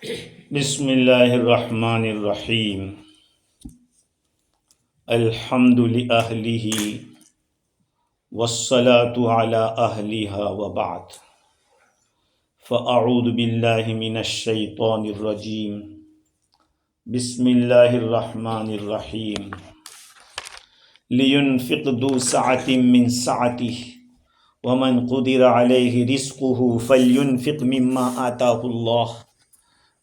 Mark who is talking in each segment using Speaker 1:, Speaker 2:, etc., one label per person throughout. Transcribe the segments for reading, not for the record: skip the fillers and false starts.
Speaker 1: بسم اللہ الرحمن الرحیم الحمد لأہلہ والصلاة علی اہلہا وبعد فاعوذ باللہ من الشیطان الرجیم بسم اللہ الرحمن الرحیم لینفق ذو سعة من سعته ومن قدر علیہ رزقہ فلینفق مما آتاہ اللہ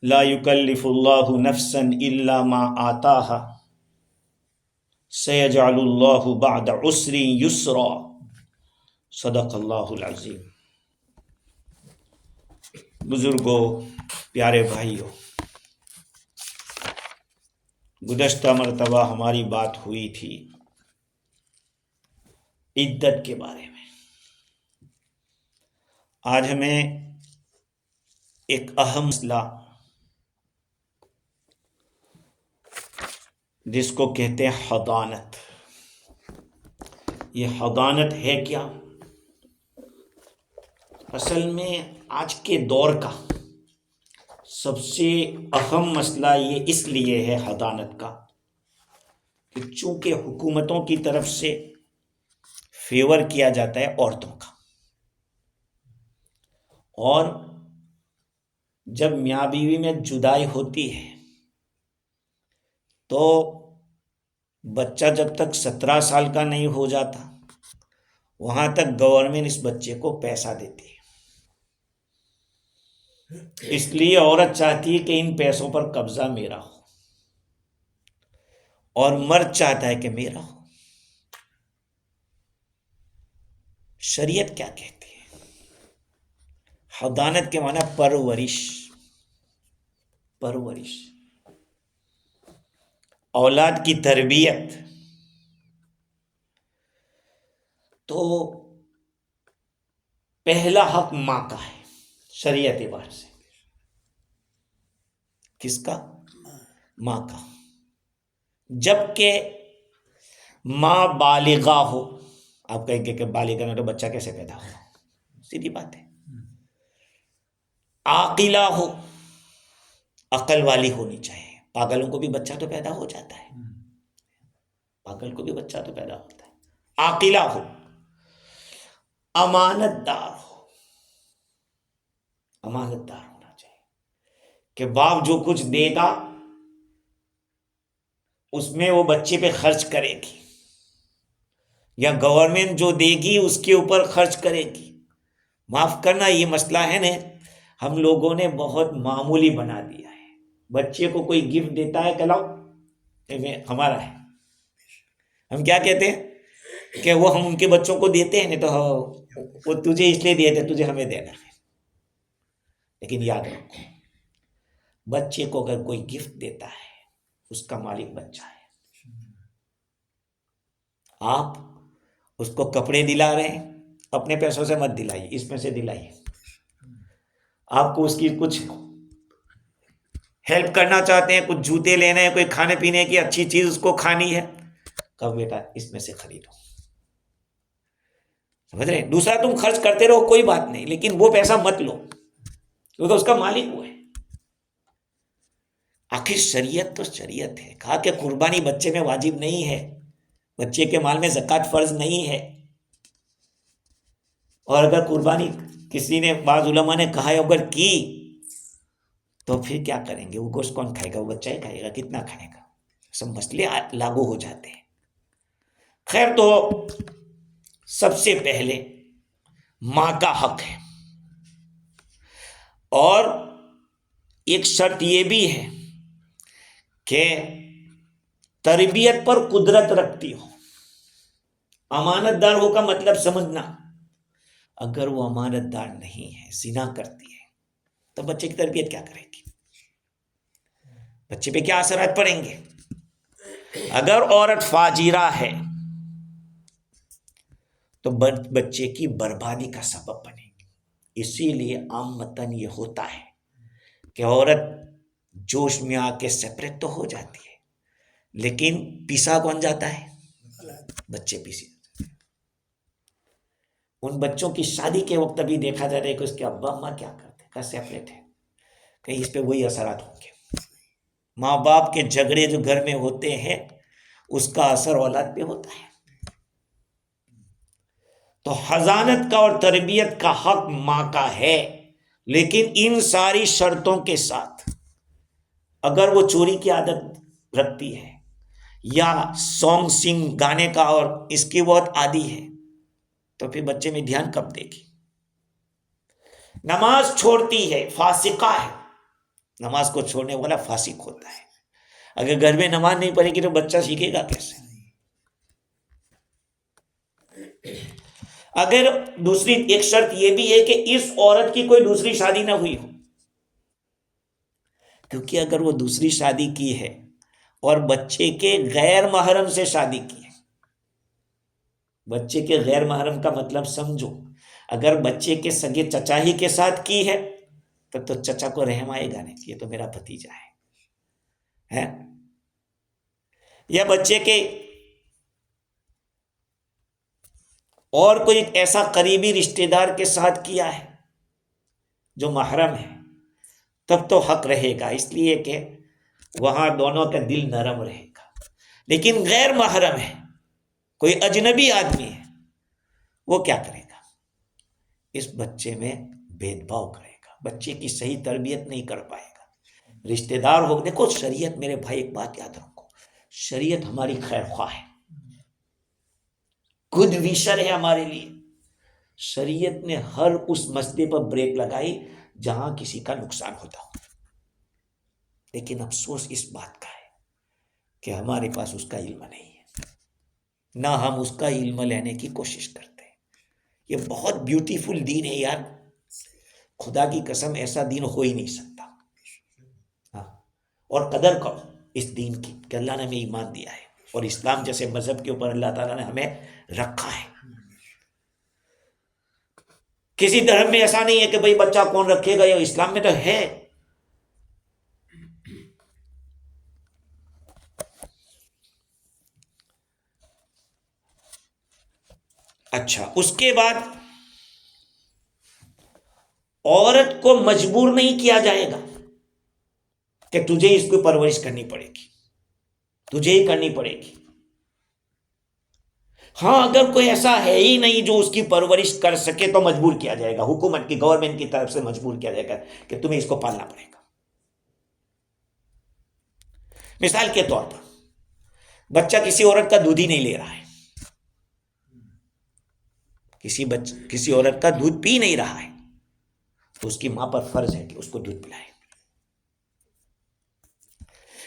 Speaker 1: لا یکلف اللہ نفسا الا ما آتاها سیجعل اللہ بعد عسر یسرا صدق اللہ العظیم۔ بزرگوں، پیارے بھائیوں، گزشتہ مرتبہ ہماری بات ہوئی تھی عدت کے بارے میں۔ آج ہمیں ایک اہم مسئلہ جس کو کہتے ہیں حضانت، یہ حضانت ہے کیا؟ اصل میں آج کے دور کا سب سے اہم مسئلہ یہ اس لیے ہے حضانت کا کہ چونکہ حکومتوں کی طرف سے فیور کیا جاتا ہے عورتوں کا، اور جب میاں بیوی میں جدائی ہوتی ہے تو بچہ جب تک 17 سال کا نہیں ہو جاتا وہاں تک گورنمنٹ اس بچے کو پیسہ دیتی ہے۔ اس لیے عورت چاہتی ہے کہ ان پیسوں پر قبضہ میرا ہو، اور مرد چاہتا ہے کہ میرا ہو۔ شریعت کیا کہتی ہے؟ حضانت کے معنی پرورش، اولاد کی تربیت۔ تو پہلا حق ماں کا ہے شریعت اعتبار سے۔ کس کا؟ ماں کا۔ جب کہ ماں بالغہ ہو، آپ کہیں گے کہ بالغہ میں تو بچہ کیسے پیدا ہو؟ سیدھی بات ہے۔ عاقلہ ہو، عقل والی ہونی چاہیے۔ پاگلوں کو بھی بچہ تو پیدا ہو جاتا ہے، پاگل کو بھی بچہ تو پیدا ہوتا ہے۔ عاقلہ ہو، امانت دار ہو، امانت دار ہونا چاہیے کہ باپ جو کچھ دے گا اس میں وہ بچے پہ خرچ کرے گی، یا گورنمنٹ جو دے گی اس کے اوپر خرچ کرے گی۔ معاف کرنا، یہ مسئلہ ہے نا ہم لوگوں نے بہت معمولی بنا دیا ہے۔ بچے کو کوئی گفٹ دیتا ہے کہ لاؤ ہمارا ہے، ہم کیا کہتے ہیں کہ وہ ہم ان کے بچوں کو دیتے ہیں، نہیں تو وہ تجھے اس لیے دیے تھے، تجھے ہمیں دینا ہے۔ لیکن یاد رکھو، بچے کو اگر کوئی گفٹ دیتا ہے اس کا مالک بچہ ہے۔ آپ اس کو کپڑے دلا رہے ہیں، اپنے پیسوں سے مت دلائیے، اس میں سے دلائیے۔ آپ کو اس کی کچھ ہیلپ کرنا چاہتے ہیں، کچھ جوتے لینے ہیں، کوئی کھانے پینے کی اچھی چیز اس کو کھانی ہے، کہو بیٹا اس میں سے خریدو۔ سمجھ رہے ہیں؟ دوسرا تم خرچ کرتے رہو، کوئی بات نہیں، لیکن وہ پیسہ مت لو، کیونکہ اس کا مالک وہ ہے۔ آخر شریعت تو شریعت ہے۔ کہا کہ قربانی بچے میں واجب نہیں ہے، بچے کے مال میں زکوٰۃ فرض نہیں ہے، اور اگر قربانی کسی نے، بعض علماء نے کہا ہے اگر کی تو پھر کیا کریں گے؟ وہ گوشت کون کھائے گا؟ وہ بچہ ہی کھائے گا، کتنا کھائے گا؟ سب مسئلے لاگو ہو جاتے ہیں۔ خیر، تو سب سے پہلے ماں کا حق ہے، اور ایک شرط یہ بھی ہے کہ تربیت پر قدرت رکھتی ہو۔ امانت دار ہو کا مطلب سمجھنا، اگر وہ امانت دار نہیں ہے، زنا کرتی ہے، تو بچے کی تربیت کیا کرے گی؟ بچے پہ کیا اثرات پڑیں گے؟ اگر عورت فاجرہ ہے تو بچے کی بربادی کا سبب بنے گی۔ اسی لیے عامتاً یہ ہوتا ہے کہ عورت جوش میں آ کے سیپریٹ تو ہو جاتی ہے، لیکن پیسا کون جاتا ہے؟ بچے پیسے۔ ان بچوں کی شادی کے وقت ابھی دیکھا جا رہا ہے کہ اس کے ابا اماں کیا کرتے ہیں، سیپریٹ ہے۔ کہیں اس پہ وہی اثرات ہوں گے. ماں باپ کے جھگڑے جو گھر میں ہوتے ہیں اس کا اثر اولاد پہ ہوتا ہے. تو حضانت کا اور تربیت کا حق ماں کا ہے، لیکن ان ساری شرطوں کے ساتھ. اگر وہ چوری کی عادت رکھتی ہے یا سانگ سنگ گانے کا اور اس کی بہت عادی ہے تو پھر بچے میں دھیان کب دے گی؟ نماز چھوڑتی ہے، فاسقہ ہے. نماز کو چھوڑنے والا فاسق ہوتا ہے. اگر گھر میں نماز نہیں پڑھے گی تو بچہ سیکھے گا کیسے؟ اگر دوسری ایک شرط یہ بھی ہے کہ اس عورت کی کوئی دوسری شادی نہ ہوئی ہو، کیونکہ اگر وہ دوسری شادی کی ہے اور بچے کے غیر محرم سے شادی کی ہے، بچے کے غیر محرم کا مطلب سمجھو، اگر بچے کے سگے چچا ہی کے ساتھ کی ہے تو چچا کو رحم آئے گا نہیں کہ یہ تو میرا بھتیجا ہے. یا بچے کے اور کوئی ایسا قریبی رشتہ دار کے ساتھ کیا ہے جو محرم ہے، تب تو حق رہے گا، اس لیے کہ وہاں دونوں کا دل نرم رہے گا. لیکن غیر محرم ہے، کوئی اجنبی آدمی ہے، وہ کیا کرے گا؟ اس بچے میں بھید بھاؤ کرے گا، بچے کی صحیح تربیت نہیں کر پائے گا. رشتہ دار ہو، دیکھو شریعت، میرے بھائی ایک بات یاد رکھو، شریعت ہماری خیر خواہ ہے، گڈ ویشر ہے ہمارے لیے. شریعت نے ہر اس مسئلے پر بریک لگائی جہاں کسی کا نقصان ہوتا ہو. لیکن افسوس اس بات کا ہے کہ ہمارے پاس اس کا علم نہیں ہے، نہ ہم اس کا علم لینے کی کوشش کرتے ہیں. یہ بہت بیوٹیفل دین ہے یار، خدا کی قسم ایسا دین ہو ہی نہیں سکتا. ہاں، اور قدر کرو اس دین کی کہ اللہ نے ہمیں ایمان دیا ہے اور اسلام جیسے مذہب کے اوپر اللہ تعالیٰ نے ہمیں رکھا ہے. کسی دھرم میں ایسا نہیں ہے کہ بھئی بچہ کون رکھے گا، یا اسلام میں تو ہے. اچھا، اس کے بعد عورت کو مجبور نہیں کیا جائے گا کہ تجھے اس کو پرورش کرنی پڑے گی، تجھے ہی کرنی پڑے گی. ہاں، اگر کوئی ایسا ہے ہی نہیں جو اس کی پرورش کر سکے تو مجبور کیا جائے گا، حکومت کی، گورنمنٹ کی طرف سے مجبور کیا جائے گا کہ تمہیں اس کو پالنا پڑے گا. مثال کے طور پر بچہ کسی عورت کا دودھ ہی نہیں لے رہا ہے، کسی عورت کا دودھ پی نہیں رہا ہے، تو اس کی ماں پر فرض ہے کہ اس کو دودھ پلائے.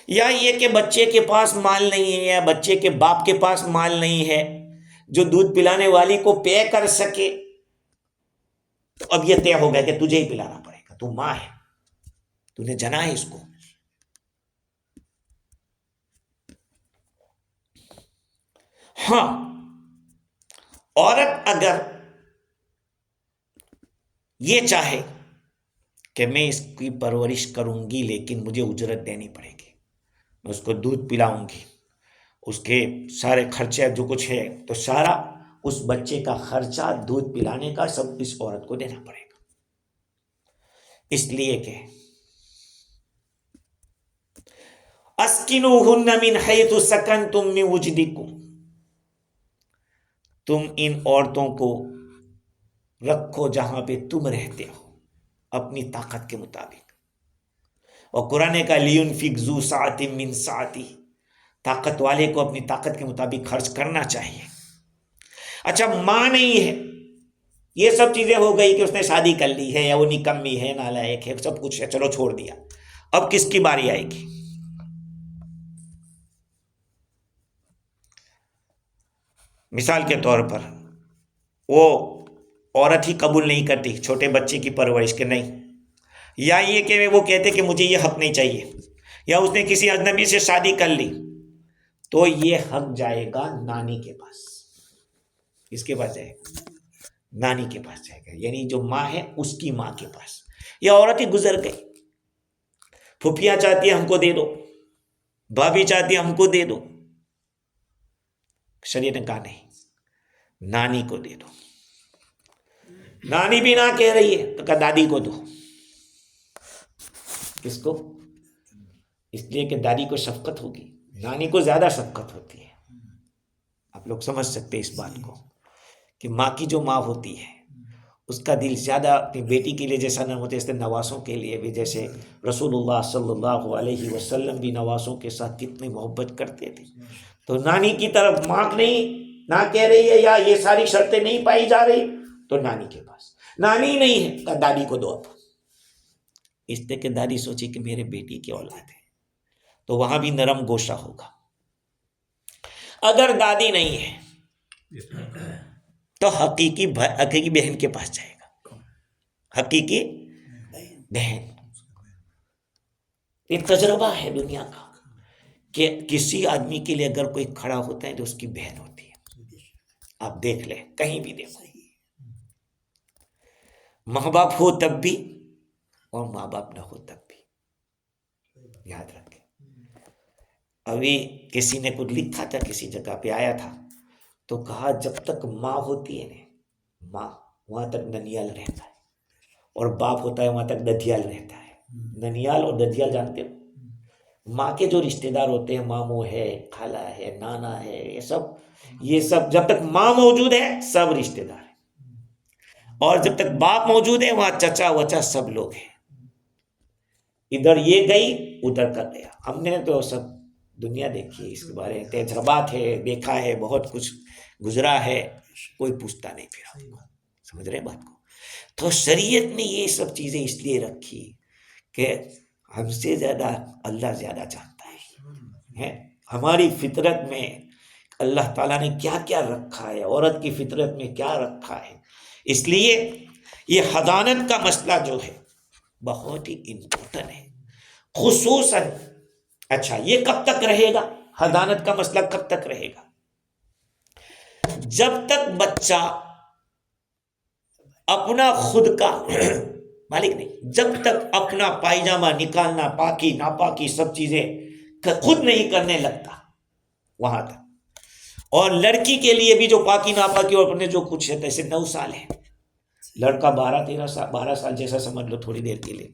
Speaker 1: یا یہ کہ بچے کے پاس مال نہیں ہے یا بچے کے باپ کے پاس مال نہیں ہے جو دودھ پلانے والی کو پے کر سکے، تو اب یہ طے ہو گیا کہ تجھے ہی پلانا پڑے گا، تو ماں ہے، تو نے جنا ہے اس کو. ہاں، عورت اگر یہ چاہے کہ میں اس کی پرورش کروں گی لیکن مجھے اجرت دینی پڑے گی، میں اس کو دودھ پلاؤں گی، اس کے سارے خرچے جو کچھ ہے تو سارا اس بچے کا خرچہ دودھ پلانے کا سب اس عورت کو دینا پڑے گا. اس لیے کہ اسکنوہن من حیث سکنتم من وجدکم، تم ان عورتوں کو رکھو جہاں پہ تم رہتے ہو اپنی طاقت کے مطابق. اور قرآن کا لینفق ذو سعۃ من سعتہ، طاقت والے کو اپنی طاقت کے مطابق خرچ کرنا چاہیے. اچھا، ماں نہیں ہے، یہ سب چیزیں ہو گئی کہ اس نے شادی کر لی ہے یا وہ نکمی ہے، نالائق ہے، سب کچھ ہے، چلو چھوڑ دیا. اب کس کی باری آئے گی؟ مثال کے طور پر وہ عورت ہی قبول نہیں کرتی چھوٹے بچے کی پرورش کے، نہیں، یا یہ کہ وہ کہتے کہ مجھے یہ حق نہیں چاہیے، یا اس نے کسی اجنبی سے شادی کر لی، تو یہ حق جائے گا نانی کے پاس. کس کے پاس جائے گا؟ نانی کے پاس جائے گا، یعنی جو ماں ہے اس کی ماں کے پاس. یا عورت ہی گزر گئی، پھوپھیاں چاہتی ہے ہم کو دے دو، بھابھی چاہتی ہے ہم کو دے دو، شریعت نے کہا نہیں، نانی کو دے دو. نانی بھی نہ کہہ رہی ہے تو کہا دادی کو دو. کس کو؟ اس لیے کہ دادی کو شفقت ہوگی، نانی کو زیادہ شفقت ہوتی ہے. آپ لوگ سمجھ سکتے اس بات کو کہ ماں کی جو ماں ہوتی ہے اس کا دل زیادہ اپنی بیٹی کے لیے جیسا نرم ہوتا ہے، اس طرح نواسوں کے لیے بھی. جیسے رسول اللہ صلی اللہ علیہ وسلم بھی نواسوں کے ساتھ کتنی محبت کرتے تھے. تو نانی کی طرف ماں نہیں نہ کہہ رہی ہے یا یہ ساری شرطیں نہیں پائی جا رہی تو نانی کے پاس، نانی نہیں ہے تو دادی کو دو. اب اس لیے کہ دادی سوچی کہ میرے بیٹی کی اولاد ہے تو وہاں بھی نرم گوشہ ہوگا. اگر دادی نہیں ہے تو حقیقی بہن کے پاس جائے گا، حقیقی بہن. یہ تجربہ ہے دنیا کا کہ کسی آدمی کے لیے اگر کوئی کھڑا ہوتا ہے تو اس کی بہن ہوتی ہے. آپ دیکھ لیں، کہیں بھی دیکھو، ماں باپ ہو تب بھی اور ماں باپ نہ ہو تب بھی. یاد رکھیں. ابھی کسی نے کچھ لکھا تھا، کسی جگہ پہ آیا تھا تو کہا جب تک ماں ہوتی ہے نا، ماں، وہاں تک ننیال رہتا ہے، اور باپ ہوتا ہے وہاں تک ددھیال رہتا ہے. ننیال اور ددھیال جانتے ہو؟ ماں کے جو رشتے دار ہوتے ہیں، ماموں ہے، خالہ ہے، نانا ہے، یہ سب جب تک ماں موجود ہے سب رشتے دار ہیں. اور جب تک باپ موجود ہے وہاں چچا وچا سب لوگ ہیں. ادھر یہ گئی ادھر کا گیا. ہم نے تو سب دنیا دیکھی ہے، اس کے بارے میں تجربات ہے، دیکھا ہے، بہت کچھ گزرا ہے، کوئی پوچھتا نہیں پھر. سمجھ رہے بات کو؟ تو شریعت نے یہ سب چیزیں اس لیے رکھی کہ ہم سے زیادہ اللہ زیادہ جانتا ہے. ہماری فطرت میں اللہ تعالیٰ نے کیا کیا رکھا ہے، عورت کی فطرت میں کیا رکھا ہے. اس لیے یہ حضانت کا مسئلہ جو ہے بہت ہی امپورٹنٹ ہے. خصوصاً اچھا یہ کب تک رہے گا؟ حضانت کا مسئلہ کب تک رہے گا؟ جب تک بچہ اپنا خود کا مالک نہیں، جب تک اپنا پائجامہ نکالنا، پاکی ناپاکی سب چیزیں خود نہیں کرنے لگتا وہاں تک. اور لڑکی کے لیے بھی جو پاکی ناپاکی اور اپنے جو کچھ ہے، جیسے 9 سال ہے، لڑکا 12 سال جیسا سمجھ لو تھوڑی دیر کے لیے.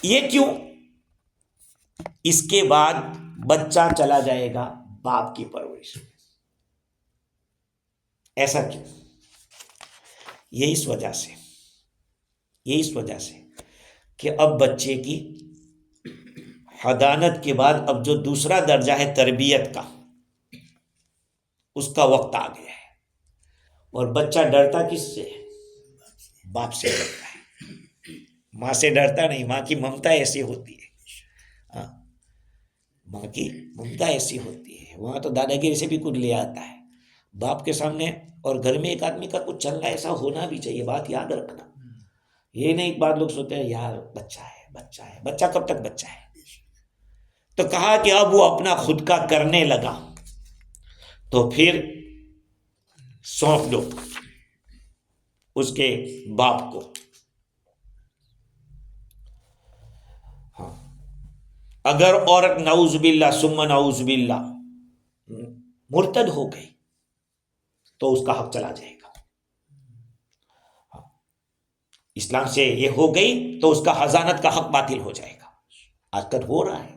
Speaker 1: یہ کیوں؟ اس کے بعد بچہ چلا جائے گا باپ کی پرورش میں. ایسا کیوں؟ یہ اس وجہ سے کہ اب بچے کی حضانت کے بعد اب جو دوسرا درجہ ہے تربیت کا، اس کا وقت آ گیا ہے. اور بچہ ڈرتا کس سے؟ باپ سے ڈرتا ہے، ماں سے ڈرتا نہیں. ماں کی ممتا ایسی ہوتی ہے، ماں کی ممتا ایسی ہوتی ہے. وہاں تو دادا گیری سے بھی کچھ لے آتا ہے باپ کے سامنے. اور گھر میں ایک آدمی کا کچھ چل رہا ہے، ایسا ہونا بھی چاہیے. بات یاد رکھنا، یہ نہیں ایک بات لوگ سوچتے ہیں یار بچہ ہے. بچہ کب تک بچہ ہے؟ تو کہا کہ اب وہ اپنا خود کا کرنے لگا تو پھر سونپ دو اس کے باپ کو. ہاں، اگر عورت نعوذ باللہ ثم نعوذ باللہ مرتد ہو گئی تو اس کا حق چلا جائے گا. اسلام سے یہ ہو گئی تو اس کا حضانت کا حق باطل ہو جائے گا. آج کل ہو رہا ہے.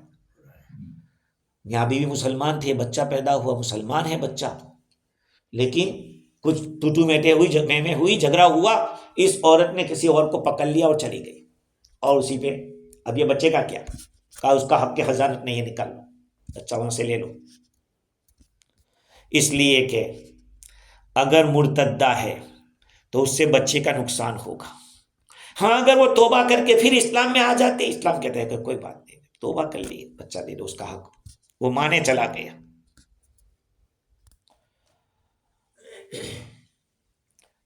Speaker 1: یہاں بھی مسلمان تھے، بچہ پیدا ہوا، مسلمان ہے بچہ، لیکن کچھ ٹوٹو میٹے ہوئی جھگڑا ہوا، اس عورت نے کسی اور کو پکڑ لیا اور چلی گئی، اور اسی پہ اب یہ بچے کا کیا؟ کہا اس کا حق کے حضانت نہیں ہے، نکال لو بچہ وہاں سے لے لو. اس لیے کہ اگر مرتدہ ہے تو اس سے بچے کا نقصان ہوگا. ہاں اگر وہ توبہ کر کے پھر اسلام میں آ جاتے، اسلام کہتے ہیں کہ کوئی بات نہیں، توبہ کر لی، بچہ دے دو، اس کا حق وہ مانے چلا گیا.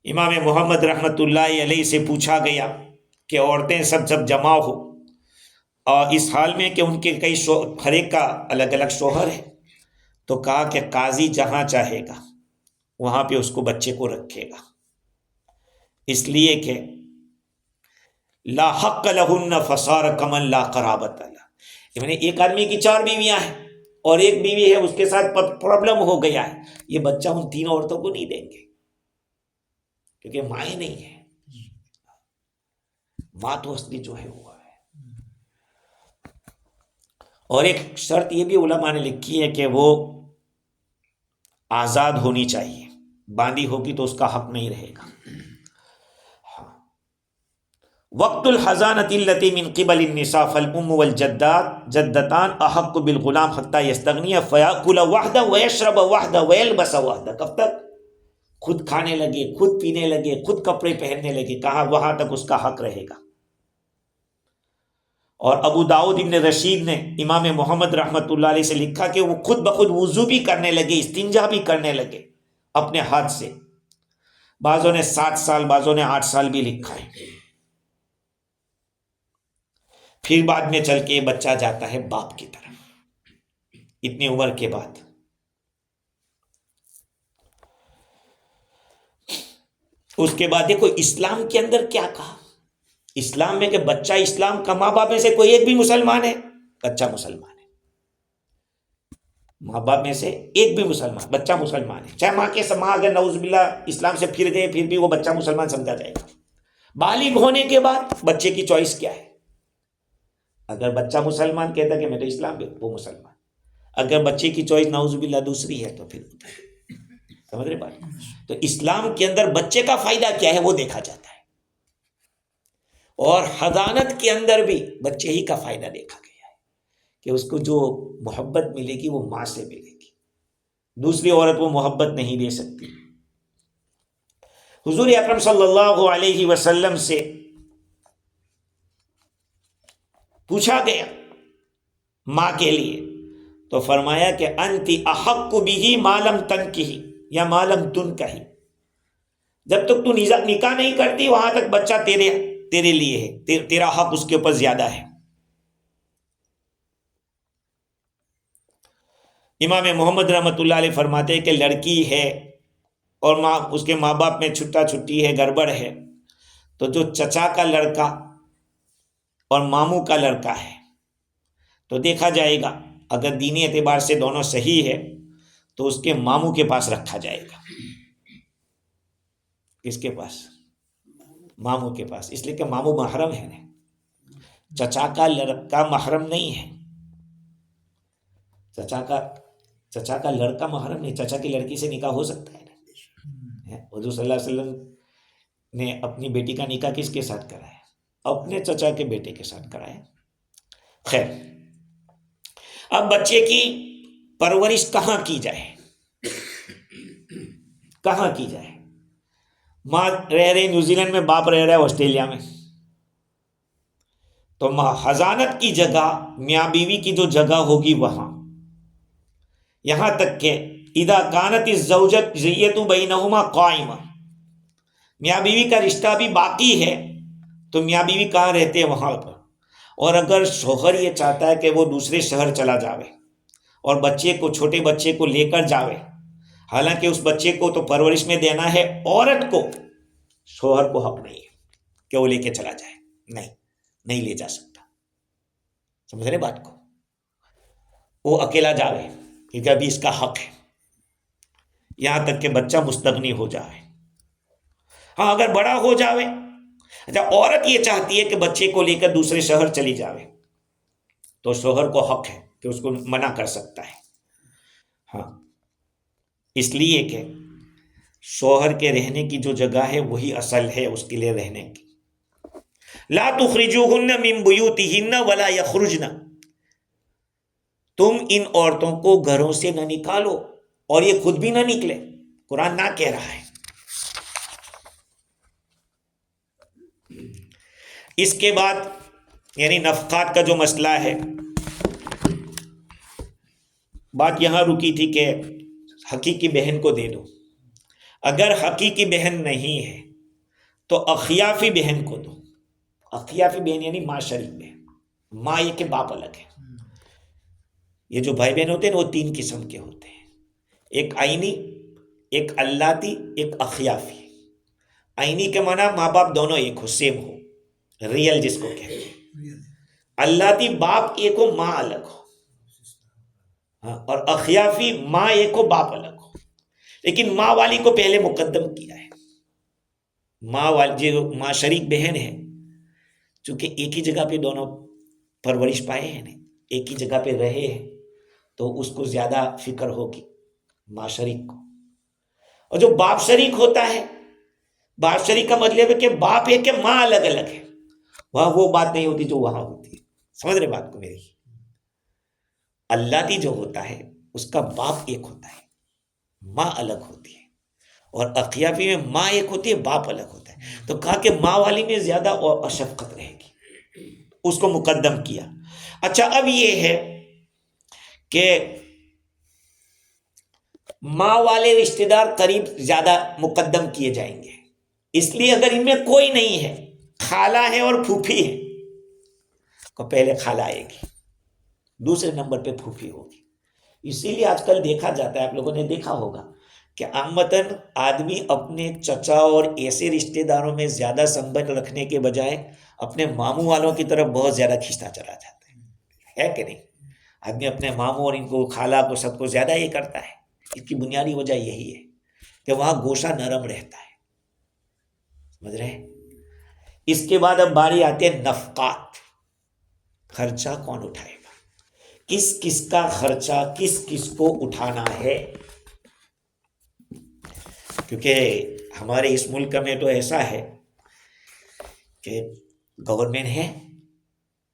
Speaker 1: امام محمد رحمت اللہ علیہ سے پوچھا گیا کہ عورتیں سب جمع ہو، اور اس حال میں کہ ان کے کئی ہر ایک کا الگ الگ شوہر ہے، تو کہا کہ قاضی جہاں چاہے گا وہاں پہ اس کو بچے کو رکھے گا. اس لیے کہ لا حق لہن فصار کمن لا قرابت لہ. یعنی ایک آدمی کی 4 بیویاں ہیں اور ایک بیوی ہے، اس کے ساتھ پرابلم ہو گیا ہے، یہ بچہ ان 3 عورتوں کو نہیں دیں گے کیونکہ ماں ہی نہیں ہے. ماں تو اصلی جو ہے وہ ہے. اور ایک شرط یہ بھی علماء نے لکھی ہے کہ وہ آزاد ہونی چاہیے، باندھی ہوگی تو اس کا حق نہیں رہے گا۔ وقت الحضانۃ التی من قبل النساء فالام والجدات جدتان احق بالغلام حتى يستغني فيأكل وحده ويشرب وحده ويلبس وحده، کب تک؟ خود کھانے لگے، خود پینے لگے، خود کپڑے پہننے لگے، کہاں وہاں تک اس کا حق رہے گا۔ اور ابو داؤد ابن رشید نے امام محمد رحمۃ اللہ علیہ سے لکھا کہ وہ خود بخود وضو بھی کرنے لگے، استنجا بھی کرنے لگے اپنے ہاتھ سے۔ بعضوں نے 7 سال، بعضوں نے 8 سال بھی لکھا ہے۔ پھر بعد میں چل کے بچہ جاتا ہے باپ کی طرف اتنی عمر کے بعد۔ اس کے بعد دیکھو اسلام کے اندر کیا کہا، اسلام میں کہ بچہ اسلام کا ماں باپ میں سے کوئی ایک بھی مسلمان ہے، بچہ مسلمان ہے۔ ماں باپ میں سے ایک بھی مسلمان، بچہ مسلمان ہے، چاہے ماں اگر نعوذ باللہ اسلام سے پھر گئے پھر بھی وہ بچہ مسلمان سمجھا جائے گا۔ بالغ ہونے کے بعد بچے کی چوائس کیا ہے؟ اگر بچہ مسلمان کہتا کہ میں تو اسلام میں، وہ مسلمان۔ اگر بچے کی چوائس نعوذ باللہ دوسری ہے تو پھر سمجھ رہے بات؟ تو اسلام کے اندر بچے کا فائدہ کیا ہے وہ دیکھا جاتا ہے، اور حضانت کے اندر بھی بچے ہی کا فائدہ دیکھا گیا ہے کہ اس کو جو محبت ملے گی وہ ماں سے ملے گی، دوسری عورت وہ محبت نہیں دے سکتی۔ حضور اکرم صلی اللہ علیہ وسلم سے پوچھا گیا ماں کے لیے تو فرمایا کہ انتی احق بہ ما لم تنکحی یا ما لم تنکحی، جب تک تو نکاح نہیں کرتی وہاں تک بچہ تیرے لیے ہے، تیرا حق اس کے اوپر زیادہ ہے۔ امام محمد رحمۃ اللہ علیہ فرماتے ہیں کہ لڑکی ہے اور اس کے ماں باپ میں چھٹا چھٹی ہے، گڑبڑ ہے، تو جو چچا کا لڑکا اور ماموں کا لڑکا ہے تو دیکھا جائے گا، اگر دینی اعتبار سے دونوں صحیح ہے تو اس کے ماموں کے پاس رکھا جائے گا۔ کس کے پاس؟ ماموں کے پاس، اس لیے کہ ماموں محرم ہے نا، چچا کا لڑکا محرم نہیں ہے، چچا کا لڑکا محرم نہیں، چچا کی لڑکی سے نکاح ہو سکتا ہے نا۔ حضور صلی اللہ علیہ وسلم نے اپنی بیٹی کا نکاح کس کے ساتھ کرایا؟ اپنے چچا کے بیٹے کے ساتھ کرایا۔ خیر، اب بچے کی پرورش کہاں کی جائے؟ کہاں کی جائے؟ ماں رہ رہی نیوزی لینڈ میں، باپ رہ رہا ہے آسٹریلیا میں، تو حضانت کی جگہ میاں بیوی کی جو جگہ ہوگی وہاں، یہاں تک کہ اذا کانت الزوجۃ زیۃ بینہما قائمہ، میاں بیوی کا رشتہ بھی باقی ہے تو میاں بیوی کہاں رہتے ہیں وہاں پر، اور اگر شوہر یہ چاہتا ہے کہ وہ دوسرے شہر چلا جاوے اور بچے کو، چھوٹے بچے کو لے کر جاوے، حالانکہ اس بچے کو تو پرورش میں دینا ہے عورت کو، شوہر کو حق نہیں ہے کہ وہ لے کے چلا جائے، نہیں لے جا سکتا۔ سمجھ رہے بات کو؟ وہ اکیلا جاوے کیونکہ ابھی اس کا حق ہے، یہاں تک کہ بچہ مستغنی ہو جائے۔ ہاں اگر بڑا ہو جاوے، اچھا عورت یہ چاہتی ہے کہ بچے کو لے کر دوسرے شہر چلی جاوے تو شوہر کو حق ہے کہ اس کو منع کر سکتا ہے۔ ہاں، اس لیے کہ شوہر کے رہنے کی جو جگہ ہے وہی اصل ہے اس کے لیے رہنے کی۔ لا تخرجوہن من بیوتہن ولا یخرجن، تم ان عورتوں کو گھروں سے نہ نکالو اور یہ خود بھی نہ نکلے، قرآن نہ کہہ رہا ہے۔ اس کے بعد یعنی نفقات کا جو مسئلہ ہے، بات یہاں رکی تھی کہ حقیقی بہن کو دے دو، اگر حقیقی بہن نہیں ہے تو اخیافی بہن کو دو۔ اخیافی بہن یعنی ماں شریک بہن، ماں یہ کہ باپ الگ ہے۔ یہ جو بھائی بہن ہوتے ہیں وہ 3 قسم کے ہوتے ہیں، ایک آئینی، ایک اللاتی، ایک اخیافی۔ آئینی کے معنی ماں باپ دونوں ایک ہو، سیم ہو، ریل جس کو کہتے ہیں۔ اللاتی باپ ایک ہو ماں الگ ہو، ہاں، اور اخیافی ماں ایک ہو باپ الگ ہو، لیکن ماں والی کو پہلے مقدم کیا ہے۔ ماں والی جو ماں شریک بہن ہے، چونکہ ایک ہی جگہ پہ دونوں پرورش پائے ہیں، ایک ہی جگہ پہ رہے ہیں تو اس کو زیادہ فکر ہوگی ماں شریک کو. اور جو باپ شریک ہوتا ہے، باپ شریک کا مطلب ہے کہ باپ ہے کہ ماں الگ الگ ہے، وہاں وہ بات نہیں ہوتی جو وہاں ہوتی ہے. سمجھ رہے بات کو میری؟ اللہ کی جو ہوتا ہے اس کا باپ ایک ہوتا ہے، ماں الگ ہوتی ہے. اور اقیافی میں ماں ایک ہوتی ہے، باپ الگ ہوتا ہے. تو کہا کہ ماں والی میں زیادہ اور اشفقت رہے گی، اس کو مقدم کیا. اچھا اب یہ ہے کہ ماں والے رشتہ دار قریب زیادہ مقدم کیے جائیں گے، اس لیے اگر ان میں کوئی نہیں ہے، خالہ ہے اور پھوپھی ہے، تو پہلے خالہ آئے گی، دوسرے نمبر پہ پھوپھی ہوگی. اسی لیے آج کل دیکھا جاتا ہے، آپ لوگوں نے دیکھا ہوگا کہ عامتاً آدمی اپنے چچا اور ایسے رشتہ داروں میں زیادہ سنبھل رکھنے کے بجائے اپنے ماموں والوں کی طرف بہت زیادہ کھینچتا چلا جاتا ہے کہ نہیں؟ آدمی اپنے ماموں اور ان کو خالہ کو سب کو زیادہ یہ کرتا ہے. اس کی بنیادی وجہ یہی ہے کہ وہاں گوشہ نرم رہتا ہے. سمجھ رہے ہیں؟ اس کے بعد اب باری آتے ہیں نفقات. خرچہ کون اٹھائے گا، کس کس کا خرچہ کس کس کو اٹھانا ہے. کیونکہ ہمارے اس ملک میں تو ایسا ہے کہ گورنمنٹ ہے،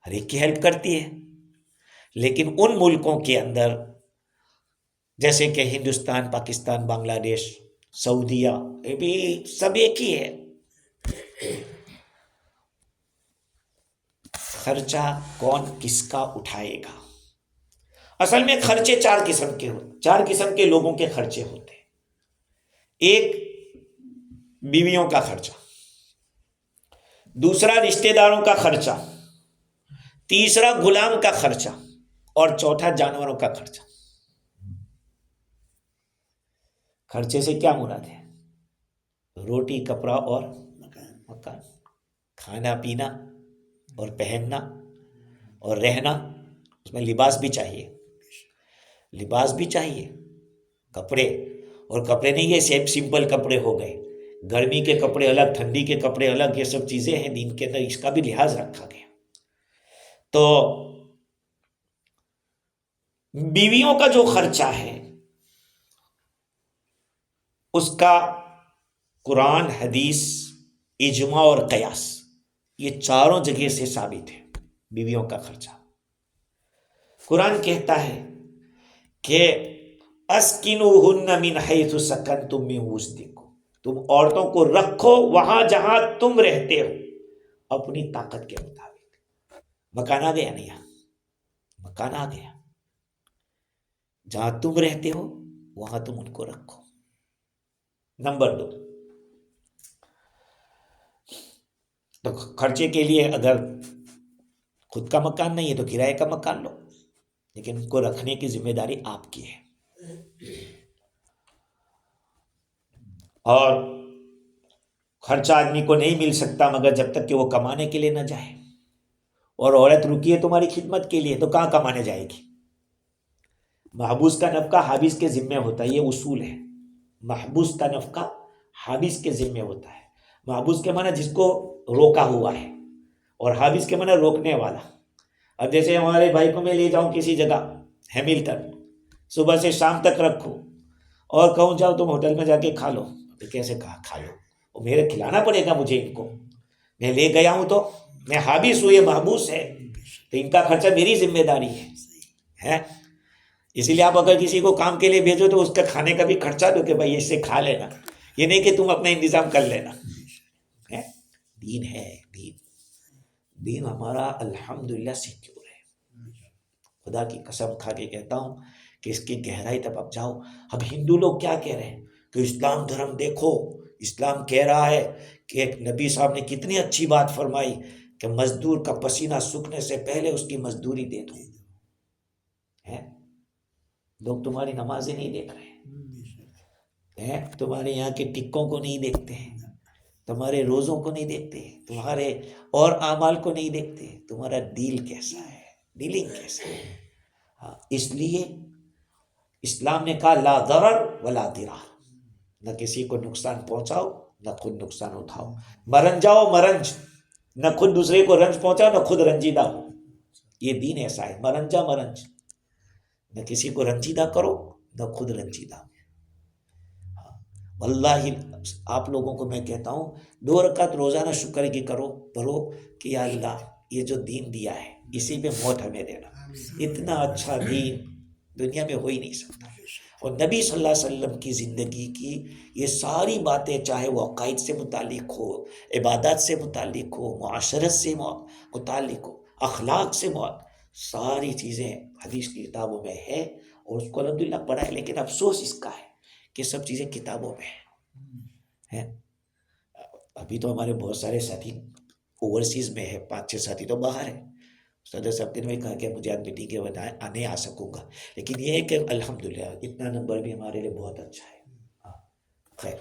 Speaker 1: ہر ایک کی ہیلپ کرتی ہے، لیکن ان ملکوں کے اندر جیسے کہ ہندوستان، پاکستان، بنگلہ دیش، سعودیہ، یہ بھی سب ایک ہی ہے. خرچہ کون کس کا اٹھائے گا. اصل میں خرچے چار قسم کے لوگوں کے خرچے ہوتے ہیں. ایک بیویوں کا خرچہ، دوسرا رشتہ داروں کا خرچہ، تیسرا غلام کا خرچہ، اور چوتھا جانوروں کا خرچہ. خرچے سے کیا مراد ہے؟ روٹی، کپڑا اور مکان، کھانا پینا اور پہننا اور رہنا. اس میں لباس بھی چاہیے، لباس بھی چاہیے، کپڑے. اور کپڑے نہیں یہ سمپل کپڑے ہو گئے، گرمی کے کپڑے الگ، ٹھنڈی کے کپڑے الگ، یہ سب چیزیں ہیں دین کے اندر، اس کا بھی لحاظ رکھا گیا. تو بیویوں کا جو خرچہ ہے اس کا قرآن، حدیث، اجماع اور قیاس، یہ چاروں جگہ سے ثابت ہے. بیویوں کا خرچہ قرآن کہتا ہے کہ اسکنوہن من حیث سکنتم من وجدکم، تم عورتوں کو رکھو وہاں جہاں تم رہتے ہو اپنی طاقت کے مطابق. مکان آ گیا نہیں؟ مکان آ گیا، جہاں تم رہتے ہو وہاں تم ان کو رکھو. نمبر 2، تو خرچے کے لیے اگر خود کا مکان نہیں ہے تو کرائے کا مکان لو، لیکن ان کو رکھنے کی ذمہ داری آپ کی ہے. اور خرچہ آدمی کو نہیں مل سکتا مگر جب تک کہ وہ کمانے کے لیے نہ جائے. اور عورت رکی ہے تمہاری خدمت کے لیے تو کہاں کمانے جائے گی؟ محبوس کا نفقہ حابس کے ذمہ ہوتا ہے، یہ اصول ہے. محبوس کا نفقہ حابس کے ذمہ ہوتا ہے. محبوس کے معنی جس کو روکا ہوا ہے، اور حابس کے معنی روکنے والا. اب جیسے ہمارے بھائی کو میں لے جاؤں کسی جگہ ہیملٹن، صبح سے شام تک رکھو اور کہوں جاؤ تم ہوٹل میں جا کے کھا لو، تو کیسے کھا لو؟ وہ میرے کھلانا پڑے گا مجھے، ان کو میں لے گیا ہوں تو میں حابس ہوں، یہ محبوس ہے، تو ان کا خرچہ میری ذمہ داری ہے. اسی لیے آپ اگر کسی کو کام کے لیے بھیجو تو اس کا کھانے کا بھی خرچہ دو کہ بھائی اس سے کھا لینا، یہ نہیں کہ تم اپنا انتظام کر لینا. دین ہے، دین ہمارا الحمدللہ سیکیور ہے. خدا کی قسم کھا کے کہتا ہوں کہ اس کی گہرائی تک اب جاؤ. اب ہندو لوگ کیا کہہ رہے ہیں کہ اسلام دھرم دیکھو، اسلام کہہ رہا ہے کہ ایک نبی صاحب نے کتنی اچھی بات فرمائی کہ مزدور کا پسینہ سوکھنے سے پہلے اس کی مزدوری دے دو. لوگ تمہاری نمازیں نہیں دیکھ رہے ہیں، تمہارے یہاں کے ٹکوں کو نہیں دیکھتے ہیں، تمہارے روزوں کو نہیں دیکھتے، تمہارے اور اعمال کو نہیں دیکھتے، تمہارا دل کیسا ہے، ڈیلنگ کیسا ہے. اس لیے اسلام نے کہا لا ضرر ولا ضرار، نہ کسی کو نقصان پہنچاؤ نہ خود نقصان اٹھاؤ. مرن جاؤ مرنج، نہ خود دوسرے کو رنج پہنچاؤ نہ خود رنجیدہ ہو. یہ دین ایسا ہے، مرنجا مرنج، نہ کسی کو رنجیدہ کرو نہ خود رنجیدہ۔ واللہ آپ لوگوں کو میں کہتا ہوں 2 رکعت روزانہ شکر کی کرو، پڑھو کہ یا اللہ یہ جو دین دیا ہے اسی پہ موت ہمیں دینا، اتنا اچھا دین دنیا میں ہو ہی نہیں سکتا۔ اور نبی صلی اللہ علیہ وسلم کی زندگی کی یہ ساری باتیں، چاہے وہ عقائد سے متعلق ہو، عبادات سے متعلق ہو، معاشرت سے متعلق ہو، اخلاق سے ساری چیزیں حدیث کی کتابوں میں ہے، اور اس کو الحمدللہ پڑھا ہے۔ لیکن افسوس اس کا ہے کہ سب چیزیں کتابوں میں ہیں۔ ابھی تو ہمارے بہت سارے ساتھی اوورسیز میں ہے، 5-6 ساتھی تو باہر ہیں۔ صدر صاحب نے کہا کہ مجھے آج میٹنگ کے بجائے آنے آ سکوں گا، لیکن یہ ہے کہ الحمدللہ اتنا نمبر بھی ہمارے لیے بہت اچھا ہے۔ خیر،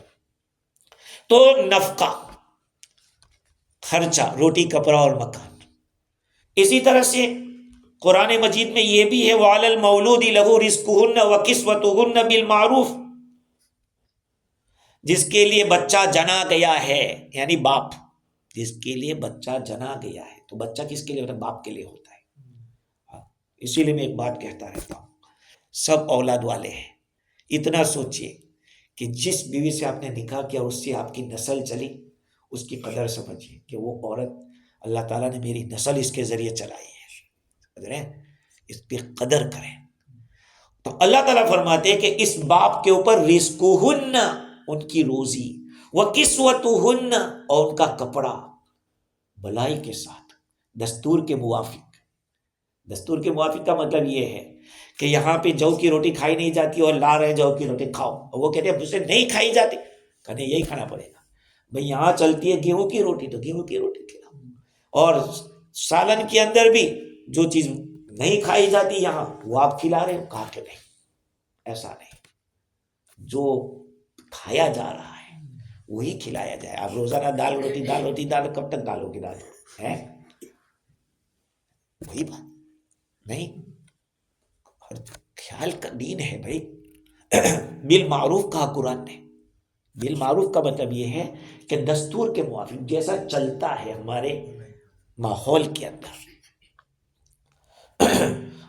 Speaker 1: تو نفقہ، خرچہ، روٹی کپڑا اور مکان۔ اسی طرح سے قرآن مجید میں یہ بھی ہے وَعَلَى الْمَوْلُودِ لَهُ رِزْقُهُنَّ وَكِسْوَتُهُنَّ بِالْمَعْرُوفِ، جس کے لیے بچہ جنا گیا ہے، یعنی باپ، جس کے لیے بچہ جنا گیا ہے، تو بچہ کس کے لیے ہوتا ہے؟ باپ کے لیے ہوتا ہے۔ اسی لیے میں ایک بات کہتا رہتا ہوں، سب اولاد والے ہیں، اتنا سوچئے کہ جس بیوی سے آپ نے نکاح کیا اس سے آپ کی نسل چلی، اس کی قدر سمجھیے کہ وہ عورت اللہ تعالیٰ نے میری نسل اس کے ذریعے چلائی ہے، اس کی قدر کریں۔ تو اللہ تعالیٰ فرماتے ہیں کہ اس باپ کے اوپر رزقہن، ان کی روزی، وکسوتہن، اور ان کا کپڑا، بھلائی کے ساتھ، دستور کے موافق۔ دستور کے موافق کا مطلب یہ ہے کہ یہاں پہ جو کی روٹی کھائی نہیں جاتی اور لا رہے جو کی روٹی کھاؤ، اور وہ کہتے ہیں مجھ سے نہیں کھائی جاتی، کہنے یہی کھانا پڑے گا بھئی، یہاں چلتی ہے گیہوں کی روٹی تو گیہوں کی روٹی کھلاؤ، اور سالن کے اندر بھی جو چیز نہیں کھائی جاتی یہاں وہ آپ کھلا رہے ہو، کہا کہ نہیں، ایسا نہیں، جو کھایا جا رہا ہے وہی کھلایا جائے۔ آپ روزانہ دال روٹی دال روٹی دال، کب تک ڈالو گے دال ہے؟ وہی بات نہیں، خیال کا دین ہے بھائی۔ بالمعروف کہا قرآن نے۔ بالمعروف کا مطلب یہ ہے کہ دستور کے موافق، جیسا چلتا ہے ہمارے ماحول کے اندر۔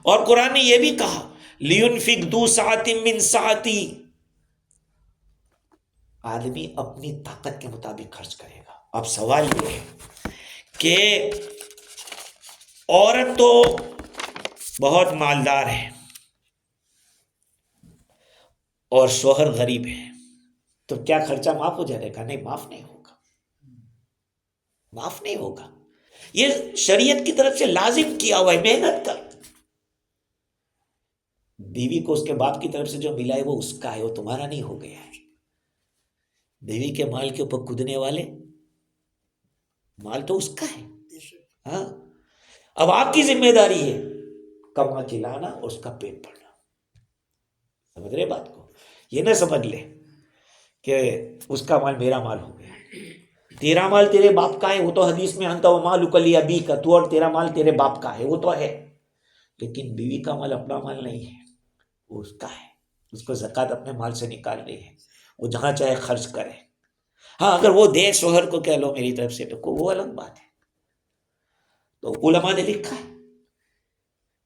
Speaker 1: اور قرآن نے یہ بھی کہا لِيُنْفِقْ ذُو سَعَةٍ مِّن سَعَتِهِ، آدمی اپنی طاقت کے مطابق خرچ کرے گا۔ اب سوال یہ ہے کہ عورت تو بہت مالدار ہے اور شوہر غریب ہے، تو کیا خرچہ معاف ہو جائے گا؟ نہیں، معاف نہیں ہوگا، معاف نہیں ہوگا۔ یہ شریعت کی طرف سے لازم کیا ہوا ہے، محنت کر۔ بیوی کو اس کے باپ کی طرف سے جو ملا ہے وہ اس کا ہے، وہ تمہارا نہیں ہو گیا ہے۔ بیوی کے مال کے اوپر کودنے والے، مال تو اس کا ہے۔ ہاں، اب آپ کی ذمہ داری ہے کما کھلانا اور اس کا پیٹ بھرنا۔ سمجھ رہے بات کو؟ یہ نہ سمجھ لے کہ اس کا مال میرا مال ہو گیا، تیرا مال تیرے باپ کا ہے، وہ تو حدیث میں انت ومالک لابیک کا، تو اور تیرا مال تیرے باپ کا ہے، وہ تو ہے، لیکن بیوی کا مال اپنا مال نہیں ہے، وہ اس کا ہے، اس کو زکوٰۃ اپنے مال سے نکالنی ہے، وہ جہاں چاہے خرچ کرے۔ ہاں، اگر وہ دے شوہر کو کہ لو میری طرف سے، تو وہ الگ بات ہے۔ تو علماء نے لکھا ہے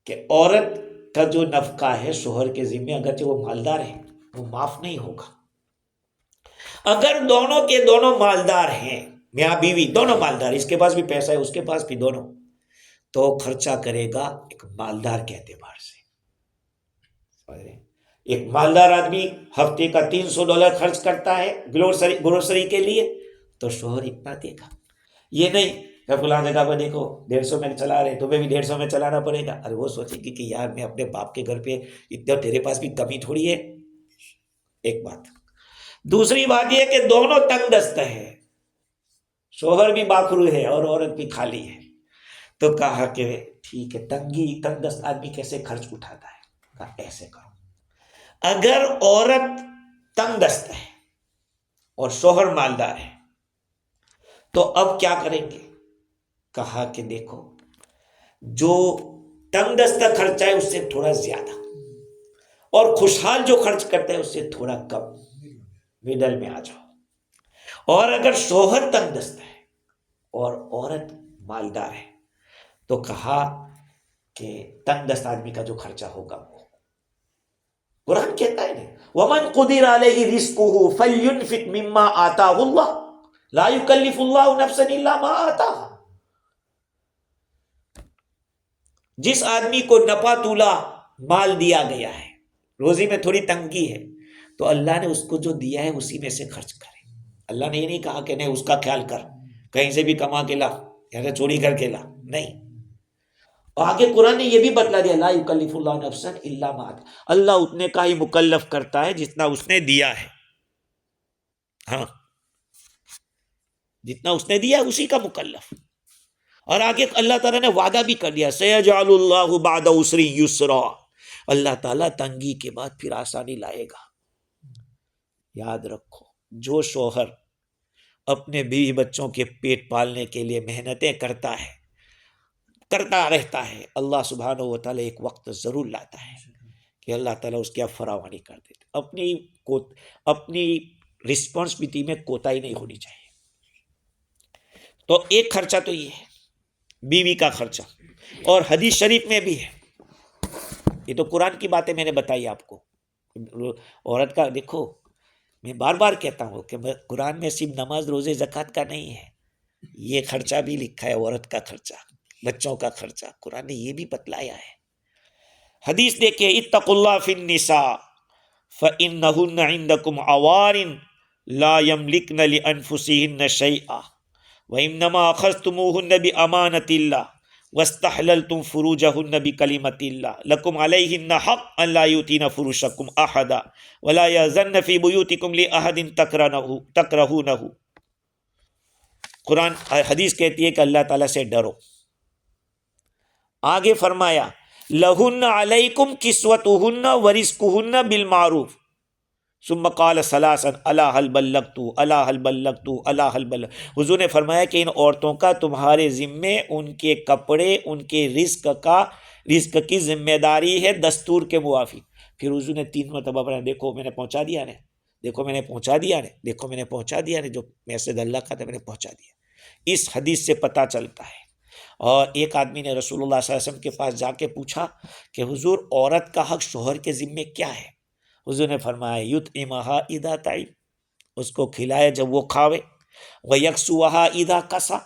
Speaker 1: کہ عورت کا جو نفقہ ہے شوہر کے ذمہ، اگرچہ وہ مالدار ہے، وہ معاف نہیں ہوگا۔ اگر دونوں کے دونوں مالدار ہیں، میاں بیوی دونوں مالدار، اس کے پاس بھی پیسہ ہے اس کے پاس بھی، دونوں، تو خرچہ کرے گا ایک مالدار کے اعتبار سے۔ ایک مالدار آدمی ہفتے کا $300 خرچ کرتا ہے گروسری کے لیے، تو شوہر اتنا دے گا۔ یہ نہیں کہ فلاں جگہ پہ دیکھو 150 میں چلا رہے، تمہیں بھی 150 میں چلانا پڑے گا۔ ارے وہ سوچے گی کہ یار میں اپنے باپ کے گھر پہ اتنا، تیرے پاس بھی کمی تھوڑی ہے۔ ایک بات۔ دوسری بات یہ کہ دونوں تنگ دست ہے، شوہر بھی باکھرو ہے اور عورت بھی خالی ہے، تو کہا کہ ٹھیک ہے، تنگ دست آدمی کیسے خرچ اٹھاتا ہے؟ کہا ایسے کرو، اگر عورت تنگ دست ہے اور شوہر مالدار ہے تو اب کیا کریں گے؟ کہا کہ دیکھو، جو تنگ دست خرچہ ہے اس سے تھوڑا زیادہ، اور خوشحال جو خرچ کرتا ہے اس سے تھوڑا کم، مڈل میں آ جاؤ۔ اور اگر شوہر تنگ دست ہے اور عورت مالدار ہے تو کہا کہ تنگ دست آدمی کا جو خرچہ ہوگا وہ قرآن کہتا ہے وَمَنْ قُدِرَ عَلَيْهِ رِزْقُهُ فَلْيُنْفِقْ مِمَّا آتَاهُ اللَّهُ لَا يُكَلِّفُ اللَّهُ نَفْسًا إِلَّا مَا آتَاهَا۔ جس آدمی کو نپا تولا مال دیا گیا ہے، روزی میں تھوڑی تنگی ہے، تو اللہ نے اس کو جو دیا ہے اسی میں سے خرچ کرے۔ اللہ نے یہ نہیں کہا کہ نہیں اس کا خیال کر، کہیں سے بھی کما کے لا یا چوری کر کے لا، نہیں۔ آگے قرآن نے یہ بھی بتلا دیا لا یکلف اللہ نفسا الا ما آتاہا، اللہ اتنے کا ہی مکلف کرتا ہے جتنا اس نے دیا ہے۔ ہاں، جتنا اس نے دیا ہے اسی کا مکلف۔ اور آگے اللہ تعالیٰ نے وعدہ بھی کر دیا سیجعل اللہ بعد عسر یسرا، اللہ تعالیٰ تنگی کے بعد پھر آسانی لائے گا۔ یاد رکھو، جو شوہر اپنے بیوی بچوں کے پیٹ پالنے کے لیے محنتیں کرتا رہتا ہے، اللہ سبحانہ و تعالیٰ ایک وقت ضرور لاتا ہے کہ اللہ تعالیٰ اس کی فراوانی کر دیتے۔ اپنی رسپانسبلٹی میں کوتاہی نہیں ہونی چاہیے۔ تو ایک خرچہ تو یہ ہے بیوی کا خرچہ، اور حدیث شریف میں بھی ہے، یہ تو قرآن کی باتیں میں نے بتائی آپ کو۔ عورت کا دیکھو، میں بار بار کہتا ہوں کہ قرآن میں صرف نماز روزے زکوٰۃ کا نہیں ہے، یہ خرچہ بھی لکھا ہے، عورت کا خرچہ، بچوں کا خرچہ، قرآن نے یہ بھی بتلایا ہے۔ حدیث دیکھیں اتقوا اللہ فی النساء فإنہن عندکم عوار لا یملکن لانفسہن شیئا وإنما اخذتموہن بأمانۃ اللہ واستحللتم فروجہن بکلمۃ اللہ لکم علیہن حق ان لا یؤتین فروشکم احدا ولا یأذن فی بیوتکم لأحد تکرہونہ۔ قرآن حدیث کہتی ہے کہ اللہ تعالیٰ سے ڈرو۔ آگے فرمایا لہن علیکم کسوتہن ورزقہن بالمعروف ثم قال ثلاثا الا هل بلغت الا هل بلغت الا هل بلغت۔ حضور نے فرمایا کہ ان عورتوں کا تمہارے ذمے ان کے کپڑے، ان کے رزق کی ذمہ داری ہے دستور کے موافق۔ پھر حضور نے 3 مرتبہ فرمایا دیکھو میں نے پہنچا دیا نے، دیکھو میں نے پہنچا دیا نے، دیکھو میں نے پہنچا دیا نے، جو میسج اللہ کا تھا میں نے پہنچا دیا۔ اس حدیث سے پتہ چلتا ہے۔ اور ایک آدمی نے رسول اللہ صلی اللہ علیہ وسلم کے پاس جا کے پوچھا کہ حضور عورت کا حق شوہر کے ذمے کیا ہے؟ حضور نے فرمایا یطعمھا اذا طعم، اس کو کھلائے جب وہ کھاوے، ویکسوھا اذا کسا،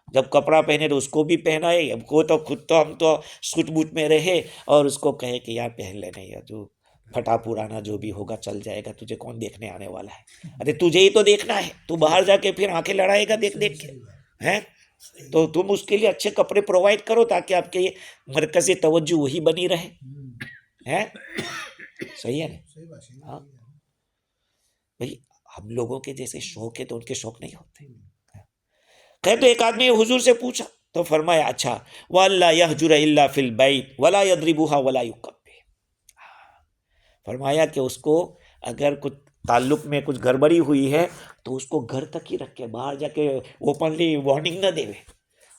Speaker 1: جب کپڑا پہنے تو اس کو بھی پہنائے، اب کو تو خود تو ہم تو سوٹ بوٹ میں رہے اور اس کو کہے کہ یار پہن لینے، یا جو پھٹا پرانا جو بھی ہوگا چل جائے گا، تجھے کون دیکھنے آنے والا ہے؟ ارے تجھے ہی تو دیکھنا ہے، تو باہر جا کے پھر آنکھیں لڑائے گا دیکھ دیکھ کے ہیں؟ تو تم اس کے لیے اچھے کپڑے پرووائڈ کرو تاکہ آپ کے مرکز توجہ وہی بنی رہے ہیں۔ صحیح ہے نا؟ ہاں بھائی، ہم لوگوں کے جیسے شوق ہے تو ان کے شوق نہیں ہوتے۔ خیر، تو ایک آدمی نے حضور سے پوچھا تو فرمایا اچھا وَأَلَّا يَهْجُرَ إِلَّا فِي الْبَيْتِ وَلَا يَضْرِبُهَا وَلَا يُكَبِّرُ۔ فرمایا کہ اس کو اگر کچھ تعلق میں کچھ گڑبڑی ہوئی ہے تو اس کو گھر تک ہی رکھے، باہر جا کے اوپنلی وارننگ نہ دے۔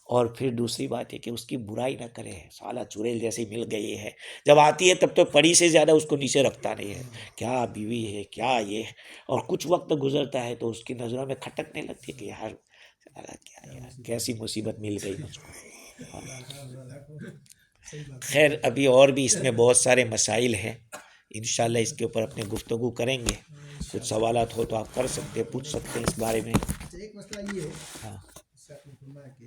Speaker 1: اور پھر دوسری بات ہے کہ اس کی برائی نہ کرے، سالہ چڑیل جیسی مل گئی ہے، جب آتی ہے تب تو پڑی سے زیادہ اس کو نیچے رکھتا نہیں ہے، کیا بیوی ہے کیا یہ، اور کچھ وقت گزرتا ہے تو اس کی نظروں میں کھٹکنے لگتی ہے کہ یار کیا یار کیسی مصیبت مل گئی مجھ کو۔ خیر، ابھی اور بھی اس میں بہت سارے مسائل ہیں، انشاءاللہ اس کے اوپر اپنے گفتگو کریں گے۔ کچھ سوالات ہو تو آپ کر سکتے ہیں، پوچھ سکتے ہیں اس بارے میں۔
Speaker 2: ایک مسئلہ یہ ہے،
Speaker 1: ہاں
Speaker 2: آپ نے فرمایا کہ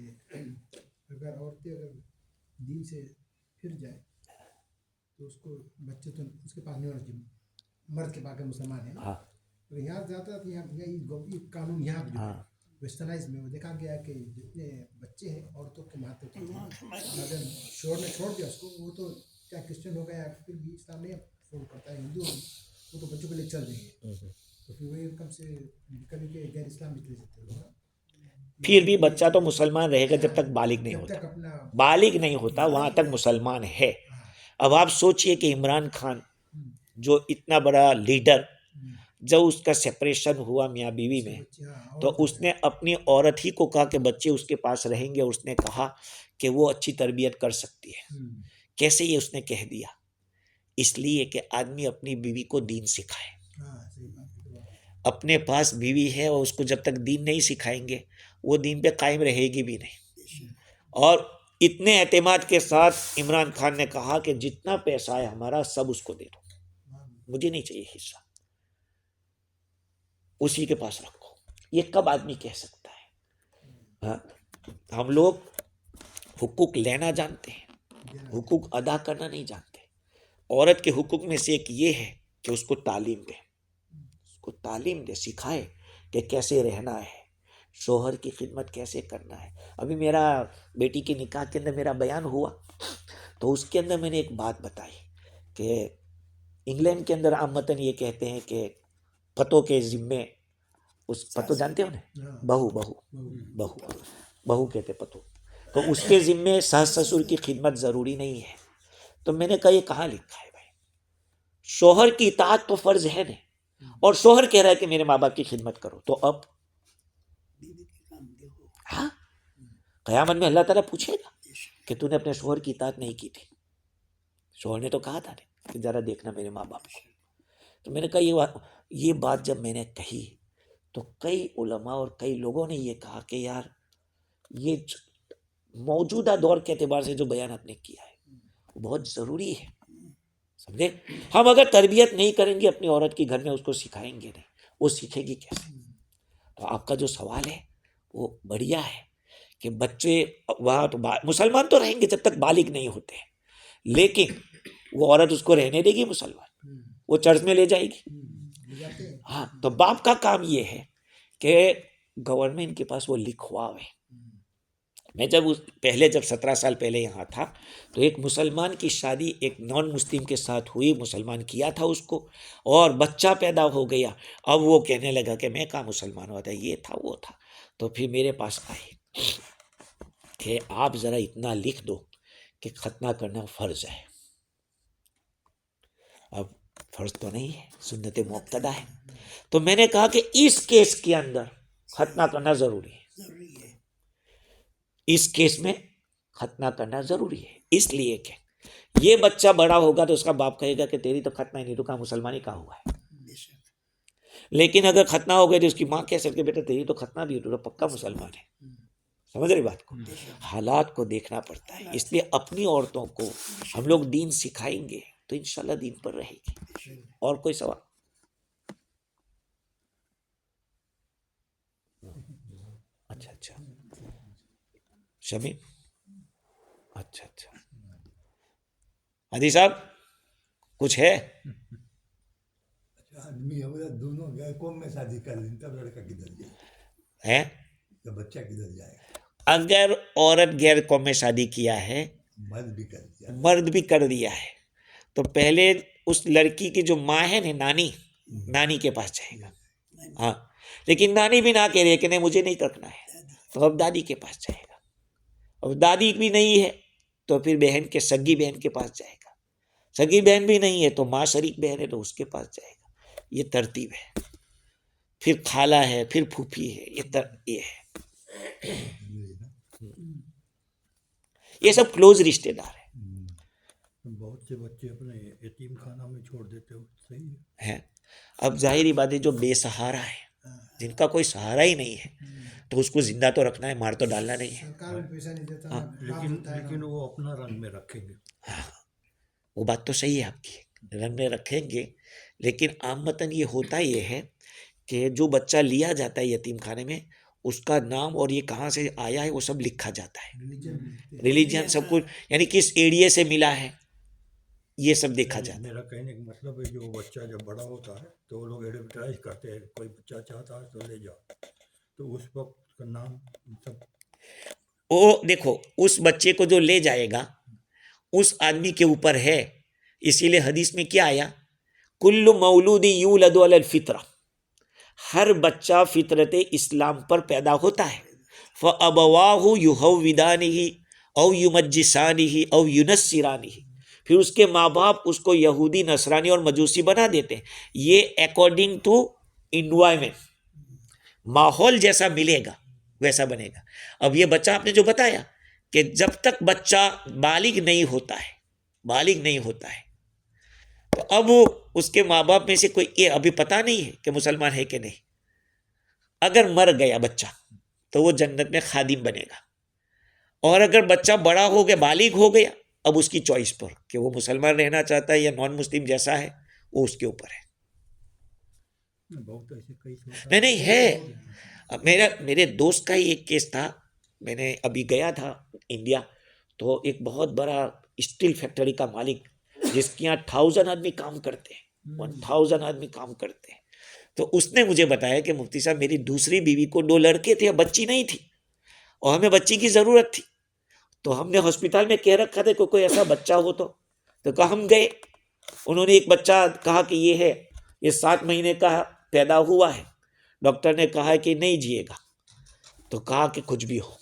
Speaker 2: اگر عورتیں دین سے پھر جائیں تو اس کو بچے تو اس کے پاس نہیں ہونا چاہیے، مرد کے پاس مسلمان ہے، تو یہاں زیادہ یہ قانون یہاں جو ہے ویسٹرنائز میں وہ دیکھا گیا کہ جتنے بچے ہیں عورتوں کے ماتھے اگر شوہر نے چھوڑ دیا اس کو، وہ تو چاہے کرسچن ہو گیا پھر بھی اسلام نہیں فالو کرتا ہے، ہندو وہ تو بچوں کے لیے چل رہی ہے، تو پھر وہ کم سے کبھی کہ غیر اسلام بھی چلے جاتے ہیں۔
Speaker 1: پھر بھی بچہ تو مسلمان رہے گا جب تک بالغ نہیں ہوتا، بالغ نہیں ہوتا وہاں تک مسلمان ہے۔ اب آپ سوچئے کہ عمران خان جو اتنا بڑا لیڈر، جب اس کا سپریشن ہوا میاں بیوی میں تو اس نے اپنی عورت ہی کو کہا کہ بچے اس کے پاس رہیں گے، اور اس نے کہا کہ وہ اچھی تربیت کر سکتی ہے۔ کیسے یہ اس نے کہہ دیا؟ اس لیے کہ آدمی اپنی بیوی کو دین سکھائے۔ اپنے پاس بیوی ہے اور اس کو جب تک دین نہیں سکھائیں گے وہ دین پہ قائم رہے گی بھی نہیں۔ اور اتنے اعتماد کے ساتھ عمران خان نے کہا کہ جتنا پیسہ ہے ہمارا سب اس کو دے دو، مجھے نہیں چاہیے حصہ، اسی کے پاس رکھو۔ یہ کب آدمی کہہ سکتا ہے؟ ہاں، ہم لوگ حقوق لینا جانتے ہیں، حقوق ادا کرنا نہیں جانتے۔ عورت کے حقوق میں سے ایک یہ ہے کہ اس کو تعلیم دے، اس کو تعلیم دے، سکھائے کہ کیسے رہنا ہے، شوہر کی خدمت کیسے کرنا ہے۔ ابھی میرا بیٹی کے نکاح کے اندر میرا بیان ہوا تو اس کے اندر میں نے ایک بات بتائی کہ انگلینڈ کے اندر عامتاً یہ کہتے ہیں کہ پتوں کے ذمے، اس پتو جانتے ہو نا، بہو کہتے پتو، تو اس کے ذمے ساس سسر کی خدمت ضروری نہیں ہے۔ تو میں نے کہا یہ کہاں لکھا ہے بھائی؟ شوہر کی اطاعت تو فرض ہے نا، اور شوہر کہہ رہا ہے کہ میرے ماں باپ کی خدمت کرو، تو اب ہاں قیامت میں اللہ تعالیٰ پوچھے گا کہ تو نے اپنے شوہر کی اطاعت نہیں کی تھی۔ شوہر نے تو کہا تھا کہ ذرا دیکھنا میرے ماں باپ کو۔ تو میں نے کہا یہ بات جب میں نے کہی تو کئی علماء اور کئی لوگوں نے یہ کہا کہ یار یہ موجودہ دور کے اعتبار سے جو بیان آپ نے کیا ہے وہ بہت ضروری ہے، سمجھے؟ ہم اگر تربیت نہیں کریں گے اپنی عورت کی، گھر میں اس کو سکھائیں گے نہیں، وہ سیکھے گی کیسے؟ تو آپ کا جو سوال ہے وہ بڑھیا ہے کہ بچے وہاں تو مسلمان تو رہیں گے جب تک بالغ نہیں ہوتے، لیکن وہ عورت اس کو رہنے دے گی مسلمان؟ وہ چرچ میں لے جائے گی؟ ہاں، تو باپ کا کام یہ ہے کہ گورنمنٹ کے پاس وہ لکھواوے۔ میں جب 17 سال پہلے یہاں تھا تو ایک مسلمان کی شادی ایک نان مسلم کے ساتھ ہوئی، مسلمان کیا تھا اس کو، اور بچہ پیدا ہو گیا۔ اب وہ کہنے لگا کہ میں کہاں مسلمان ہوا تھا، یہ تھا وہ تھا۔ تو پھر میرے پاس آئے کہ آپ ذرا اتنا لکھ دو کہ ختنہ کرنا فرض ہے۔ اب فرض تو نہیں ہے، سنت مؤکدہ ہے۔ تو میں نے کہا کہ اس کیس کے اندر ختنہ کرنا ضروری ہے، اس کیس میں ختنہ کرنا ضروری ہے، اس لیے کہ یہ بچہ بڑا ہوگا تو اس کا باپ کہے گا کہ تیری تو ختنہ ہی نہیں، تو کہاں مسلمانی کہاں ہوا ہے۔ لیکن اگر ختنہ ہو گیا تو اس کی ماں کہہ سکتی بیٹا تیری تو ختنہ بھی ہو، تو پکا مسلمان ہے۔ سمجھ رہی بات کو؟ حالات کو دیکھنا پڑتا ہے، اس لیے اپنی عورتوں کو ہم لوگ دین سکھائیں گے تو انشاءاللہ دین پر رہے گی۔ اور کوئی سوال؟ اچھا شمیم، اچھا حدیث صاحب کچھ ہے؟
Speaker 3: آدمی دونوں غیر قوم میں شادی کر لیں تب لڑکا کدھر جائے
Speaker 1: ہے؟
Speaker 3: تو بچہ کدھر جائے؟
Speaker 1: اگر عورت غیر قوم میں شادی کیا ہے،
Speaker 3: مرد بھی کر دیا،
Speaker 1: مرد بھی کر دیا ہے، تو پہلے اس لڑکی کی جو ماں ہے نا، نانی کے پاس جائے گا۔ ہاں، لیکن نانی بھی نہ کہہ رہی ہے کہ نہیں مجھے نہیں رکھنا ہے، تو اب دادی کے پاس جائے گا۔ اب دادی بھی نہیں ہے تو پھر بہن کے سگی بہن کے پاس جائے گا، سگی بہن بھی نہیں ہے تو ماں شریک بہن ہے تو اس کے پاس جائے گا۔ یہ ترتیب ہے۔ پھر خالہ ہے، پھر پھوپھی ہے، یہ ہے، یہ سب کلوز رشتے دار ہیں۔
Speaker 3: بہت سے بچے اپنے یتیم خانہ میں چھوڑ دیتے ہو، صحیح
Speaker 1: ہے۔ اب ظاہری بات ہے جو بے سہارا ہے، جن کا کوئی سہارا ہی نہیں ہے، تو اس کو زندہ تو رکھنا ہے، مار تو ڈالنا نہیں ہے۔
Speaker 2: سرکار بھی پیسہ نہیں دیتا،
Speaker 1: ہاں،
Speaker 3: لیکن وہ اپنا رنگ میں رکھیں گے۔
Speaker 1: ہاں، وہ بات تو صحیح ہے آپ کی، رنگ میں رکھیں گے، لیکن عامتاً یہ ہوتا یہ ہے کہ جو بچہ لیا جاتا ہے یتیم خانے میں، اس کا نام اور یہ کہاں سے آیا ہے وہ سب لکھا جاتا ہے، ریلیجن سب کچھ، یعنی کس ایریے سے ملا ہے یہ سب دیکھا جاتا ہے۔
Speaker 3: میرا کہنے کا مطلب ہے جو بچہ جب بڑا ہوتا ہے تو وہ لوگ ایڈورٹائز کرتے ہیں، کوئی بچہ چاہتا ہے تو لے جاؤ، تو اس وقت اس کا نام سب
Speaker 1: وہ دیکھو اس بچے کو جو لے جائے گا اس آدمی کے اوپر ہے، اسی لیے حدیث میں کیا آیا، کل مولود یولد علی الفطرہ، ہر بچہ فطرت اسلام پر پیدا ہوتا ہے، فَأَبَوَاهُ يُهَوِّدَانِهِ أَوْ يُمَجِّسَانِهِ أَوْ يُنَصِّرَانِهِ، پھر اس کے ماں باپ اس کو یہودی، نصرانی اور مجوسی بنا دیتے ہیں۔ یہ اکارڈنگ ٹو انوائرمنٹ، ماحول جیسا ملے گا ویسا بنے گا۔ اب یہ بچہ آپ نے جو بتایا کہ جب تک بچہ بالغ نہیں ہوتا ہے تو اب اس کے ماں باپ میں سے کوئی یہ ابھی پتہ نہیں ہے کہ مسلمان ہے کہ نہیں، اگر مر گیا بچہ تو وہ جنت میں خادم بنے گا، اور اگر بچہ بڑا ہو گیا، بالغ ہو گیا، اب اس کی چوائس پر کہ وہ مسلمان رہنا چاہتا ہے یا نان مسلم جیسا ہے، وہ اس کے اوپر ہے.
Speaker 3: بہت ایسے کئی
Speaker 1: نہیں ہے. میرے دوست کا ہی ایک کیس تھا. میں نے ابھی گیا تھا انڈیا، تو ایک بہت بڑا اسٹیل فیکٹری کا مالک جس کے یہاں 1000 آدمی کام کرتے ہیں، 1000 آدمی کام کرتے ہیں. تو اس نے مجھے بتایا کہ مفتی صاحب میری دوسری بیوی کو 2 لڑکے تھے، بچی نہیں تھی، اور ہمیں بچی کی ضرورت تھی. تو ہم نے ہاسپٹل میں کہہ رکھا تھا کہ کوئی ایسا بچہ ہو تو کہا ہم گئے. انہوں نے ایک بچہ کہا کہ یہ ہے، یہ 7 مہینے کا پیدا ہوا ہے. ڈاکٹر نے کہا کہ نہیں جیے گا. تو کہا کہ کچھ بھی ہو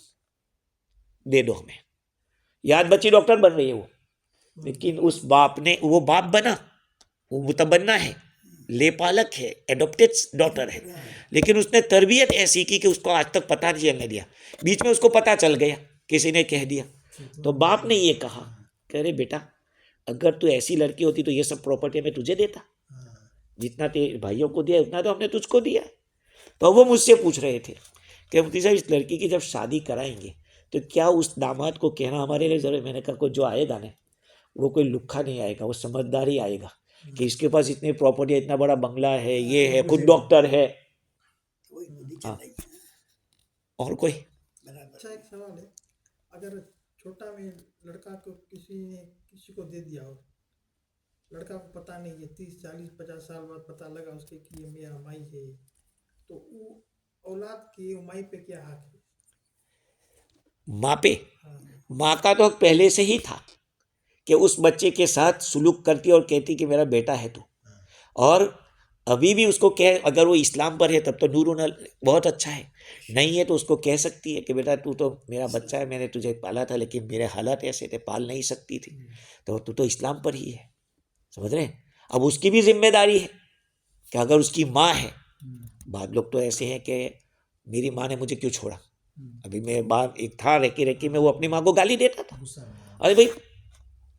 Speaker 1: دے دو ہمیں. یاد بچی ڈاکٹر بن رہی ہے وہ. لیکن اس باپ نے، وہ باپ بنا، وہ متبنہ ہے، لے پالک ہے، ایڈوپٹیڈ ڈاٹر ہے، لیکن اس نے تربیت ایسی کی کہ اس کو آج تک پتہ نہیں چلنے دیا. بیچ میں اس کو پتہ چل گیا، کسی نے کہہ دیا. تو باپ نے یہ کہا کہ ارے بیٹا، اگر تو ایسی لڑکی ہوتی تو یہ سب پراپرٹی میں تجھے دیتا، جتنا تیرے بھائیوں کو دیا اتنا تو ہم نے تجھ کو دیا. تو وہ مجھ سے پوچھ رہے تھے کہ مفتی صاحب اس لڑکی کی جب شادی کرائیں گے تو کیا اس داماد کو کہنا ہمارے لیے ضروری؟ میں نے کہا کوئی جو آئے گا نا وہ کوئی لکھا نہیں آئے گا، وہ سمجھدار ہی آئے گا کہ اس کے پاس اتنی پراپرٹی، اتنا بڑا بنگلہ ہے، یہ ہے، خود ڈاکٹر ہے. اور کوئی
Speaker 2: اچھا ایک سوال ہے، اگر چھوٹا میں لڑکا کو کسی کو دے دیا ہو، لڑکا کو پتہ نہیں ہے، 30 40 50 سال بعد پتہ لگا اس کے کہ یہ میاں مائی ہے، تو وہ اولاد کی مائی پہ کیا حق ہے؟
Speaker 1: ماں پہ، ماں کا تو حق پہلے سے ہی تھا کہ اس بچے کے ساتھ سلوک کرتی اور کہتی کہ میرا بیٹا ہے تو. اور ابھی بھی اس کو اگر وہ اسلام پر ہے تب تو نور بہت اچھا ہے، نہیں ہے تو اس کو کہہ سکتی ہے کہ بیٹا تو میرا بچہ ہے، میں نے تجھے پالا تھا لیکن میرے حالات ایسے تھے، پال نہیں سکتی تھی، تو اسلام پر ہی ہے. سمجھ رہے ہیں؟ اب اس کی بھی ذمہ داری ہے کہ اگر اس کی ماں ہے، بعض لوگ تو ایسے ہیں کہ میری ماں نے مجھے کیوں چھوڑا. ابھی میرے باپ ایک تھا ریکی میں وہ اپنی ماں کو گالی دیتا تھا. ارے بھائی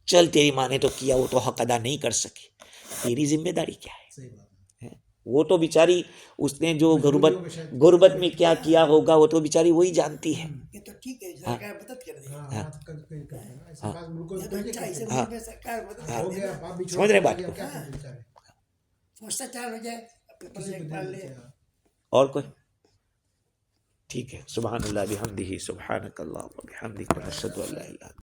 Speaker 1: چل، تیری ماں نے تو کیا، وہ تو حق ادا نہیں کر سکی، تیری ذمہ داری کیا ہے؟ وہ تو بیچاری اس نے جو غربت میں کیا کیا ہوگا وہ تو بیچاری وہی جانتی ہے. سمجھ رہے بات کو؟ اور کوئی؟ ٹھیک ہے. سبحان اللہ بحمدہ، سبحانک اللہم وبحمدک، نشہد ان لا الہ الا انت.